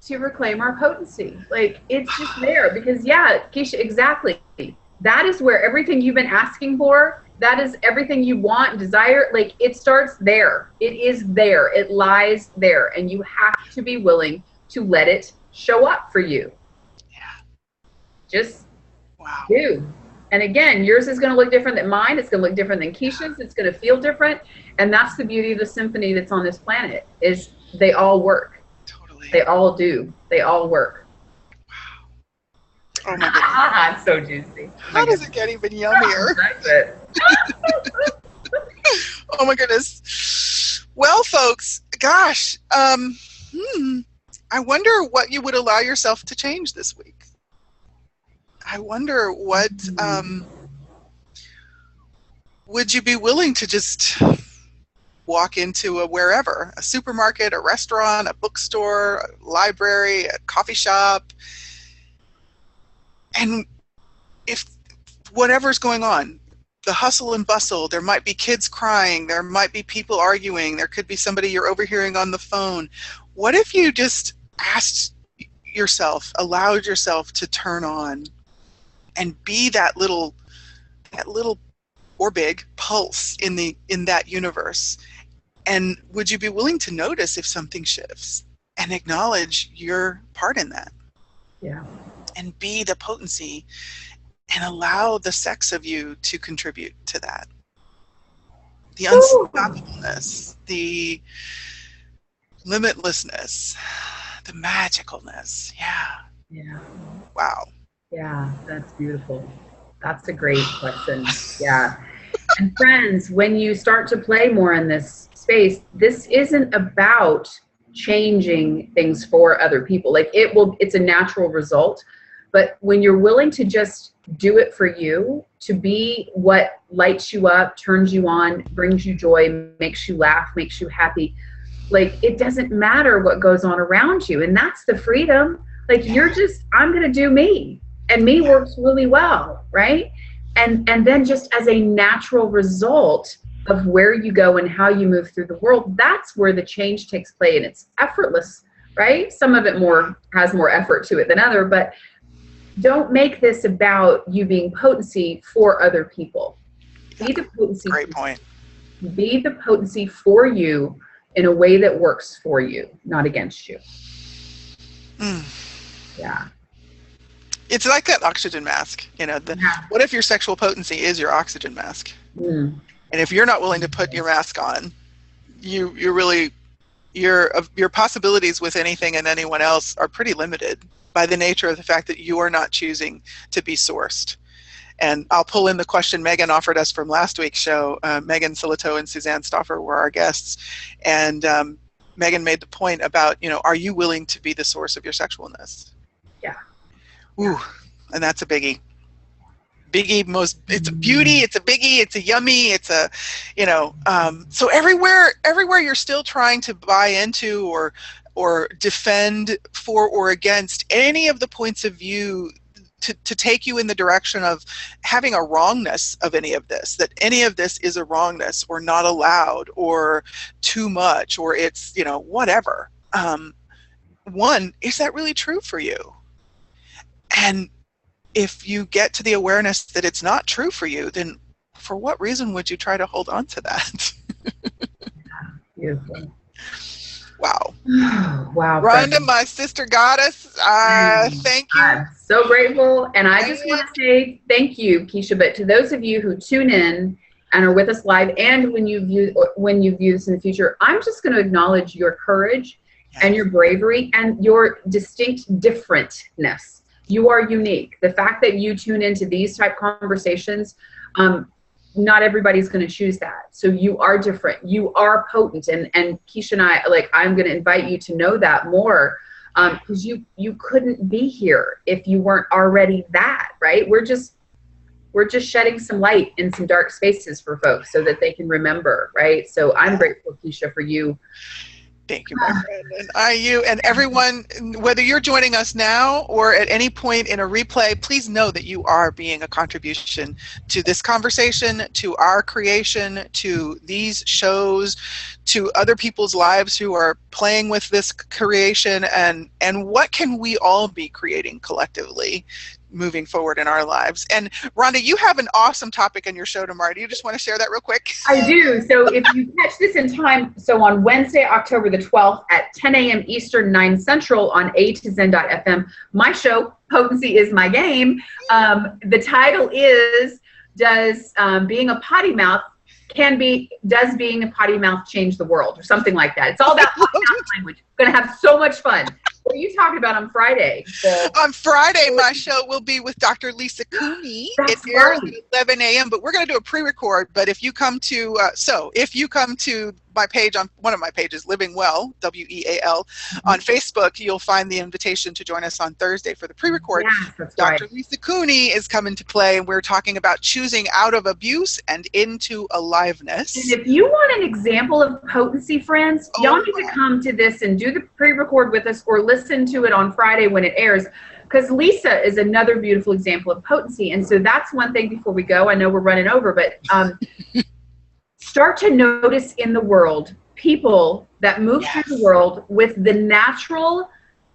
to reclaim our potency. Like, it's just there. Because, yeah, Keisha, exactly. That is where everything you've been asking for, that is everything you want, desire, like, it starts there. It is there. It lies there. And you have to be willing to let it show up for you. Yeah. Just Wow. do. And again, yours is going to look different than mine. It's going to look different than Keisha's. It's going to feel different. And that's the beauty of the symphony that's on this planet, is they all work. Totally. They all do. They all work. Oh my goodness. It's so juicy. How does it get even yummier? That's it. Oh my goodness. Well, folks, gosh, I wonder what you would allow yourself to change this week. I wonder what, would you be willing to just walk into a wherever, a supermarket, a restaurant, a bookstore, a library, a coffee shop, and if whatever's going on, the hustle and bustle, there might be kids crying, there might be people arguing, there could be somebody you're overhearing on the phone. What if you just asked yourself, allowed yourself to turn on and be that little or big pulse in that universe? And would you be willing to notice if something shifts and acknowledge your part in that? Yeah. And be the potency and allow the sex of you to contribute to that. The unstoppableness, the limitlessness, the magicalness. Yeah. Yeah. Wow. Yeah, that's beautiful. That's a great question. Yeah. And friends, when you start to play more in this space, this isn't about changing things for other people. Like it's a natural result. But when you're willing to just do it for you, to be what lights you up, turns you on, brings you joy, makes you laugh, makes you happy, like it doesn't matter what goes on around you. And that's the freedom. Like I'm going to do me, and me works really well. Right. And then just as a natural result of where you go and how you move through the world, that's where the change takes place. And it's effortless, right? Some of it has more effort to it than other, but don't make this about you being potency for other people. Be the potency. Great point. Be the potency for you in a way that works for you, not against you. Yeah. It's like that oxygen mask, what if your sexual potency is your oxygen mask? And if you're not willing to put your mask on, your possibilities with anything and anyone else are pretty limited by the nature of the fact that you are not choosing to be sourced. And I'll pull in the question Megan offered us from last week's show. Megan Silito and Suzanne Stauffer were our guests. And Megan made the point about, are you willing to be the source of your sexualness? Yeah. Ooh, and that's a biggie. Biggie, it's a beauty, it's a biggie, it's a yummy, it's a, so everywhere you're still trying to buy into or defend for or against any of the points of view to take you in the direction of having a wrongness of any of this, that any of this is a wrongness or not allowed or too much or it's, whatever. One, is that really true for you? And if you get to the awareness that it's not true for you, then for what reason would you try to hold on to that? Beautiful. Wow. Wow. Rhonda, my sister goddess, thank you. I'm so grateful. And I just want to say thank you, Keisha, but to those of you who tune in and are with us live and when you view this in the future, I'm just going to acknowledge your courage and your bravery and your distinct differentness. You are unique. The fact that you tune into these type conversations, not everybody's going to choose that. So you are different. You are potent. And Keisha and I, I'm going to invite you to know that more because you couldn't be here if you weren't already that, right? We're just shedding some light in some dark spaces for folks so that they can remember, right? So I'm grateful, Keisha, for you. Thank you, my friend. And you and everyone, whether you're joining us now or at any point in a replay, please know that you are being a contribution to this conversation, to our creation, to these shows, to other people's lives who are playing with this creation. And what can we all be creating collectively moving forward in our lives. And Rhonda, you have an awesome topic in your show tomorrow. Do you just want to share that real quick? I do. So if you catch this in time, so on Wednesday, October the 12th at 10 a.m. Eastern, 9 Central on A2Zen.fm, my show, Potency is My Game. The title is, does being a potty mouth being a potty mouth change the world, or something like that. It's all about potty mouth language. We're going to have so much fun. What are you talking about on Friday? On Friday, my show will be with Dr. Lisa Cooney. It airs at 11 a.m., but we're going to do a pre-record. But if you come to, my page, on one of my pages, Living Well, W-E-A-L, on Facebook, you'll find the invitation to join us on Thursday for the pre-record. Yes, that's Dr. right. Lisa Cooney is coming to play, and we're talking about choosing out of abuse and into aliveness. And if you want an example of potency, friends, y'all need to come to this and do the pre-record with us, or listen to it on Friday when it airs, because Lisa is another beautiful example of potency. And so that's one thing before we go. I know we're running over, but start to notice in the world people that move through the world with the natural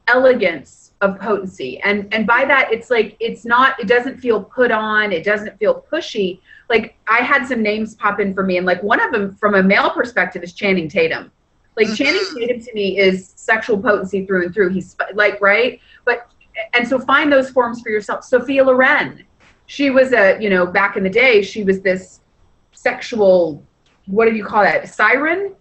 elegance of potency. And by that, it's like, it doesn't feel put on, it doesn't feel pushy. Like, I had some names pop in for me, and like one of them from a male perspective is Channing Tatum. Like, Channing Tatum to me is sexual potency through and through. He's like, right? And so find those forms for yourself. Sophia Loren, she was back in the day, she was this sexual, what do you call that? Siren?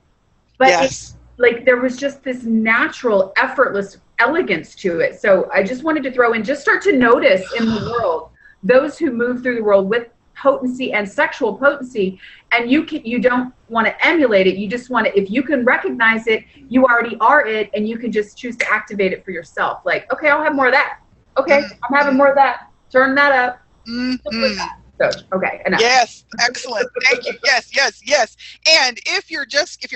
But it's like, there was just this natural, effortless elegance to it. So I just wanted to throw in, just start to notice in the world, those who move through the world with potency and sexual potency, and you don't want to emulate it. You just want to, if you can recognize it, you already are it, and you can just choose to activate it for yourself. Like, okay, I'll have more of that. Okay, I'm having more of that. Turn that up. So, okay, enough. Yes, excellent. Thank you. Yes. And if you're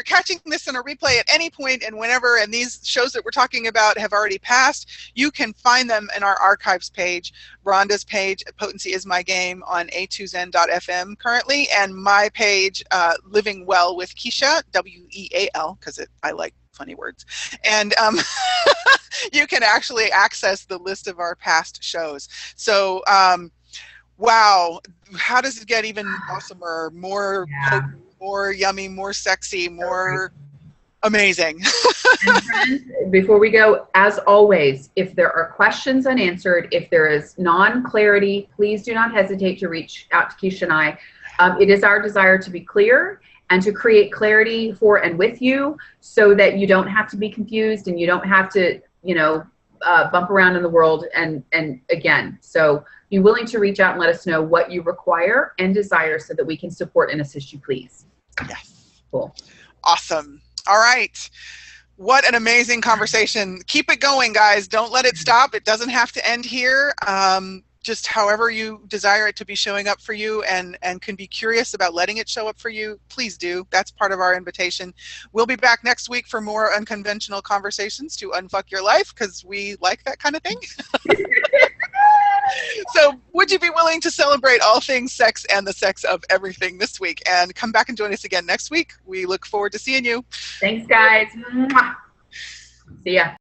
catching this in a replay at any point and whenever, and these shows that we're talking about have already passed, you can find them in our archives page, Rhonda's page, Potency is My Game, on A2Zen.fm currently, and my page, Living Well with Keisha, W-E-A-L, because I like funny words. And you can actually access the list of our past shows. So, wow, how does it get even awesomer, more potent, more yummy, more sexy, more amazing? And friends, before we go, as always, if there are questions unanswered, if there is non-clarity, please do not hesitate to reach out to Keisha and I. It is our desire to be clear and to create clarity for and with you, so that you don't have to be confused and you don't have to, bump around in the world and again. So be willing to reach out and let us know what you require and desire, so that we can support and assist you, please. Yes. Cool. Awesome. All right. What an amazing conversation. Keep it going, guys. Don't let it stop. It doesn't have to end here. Just however you desire it to be showing up for you, and can be curious about letting it show up for you, please do. That's part of our invitation. We'll be back next week for more unconventional conversations to unfuck your life, because we like that kind of thing. So would you be willing to celebrate all things sex and the sex of everything this week? And come back and join us again next week. We look forward to seeing you. Thanks, guys. See ya.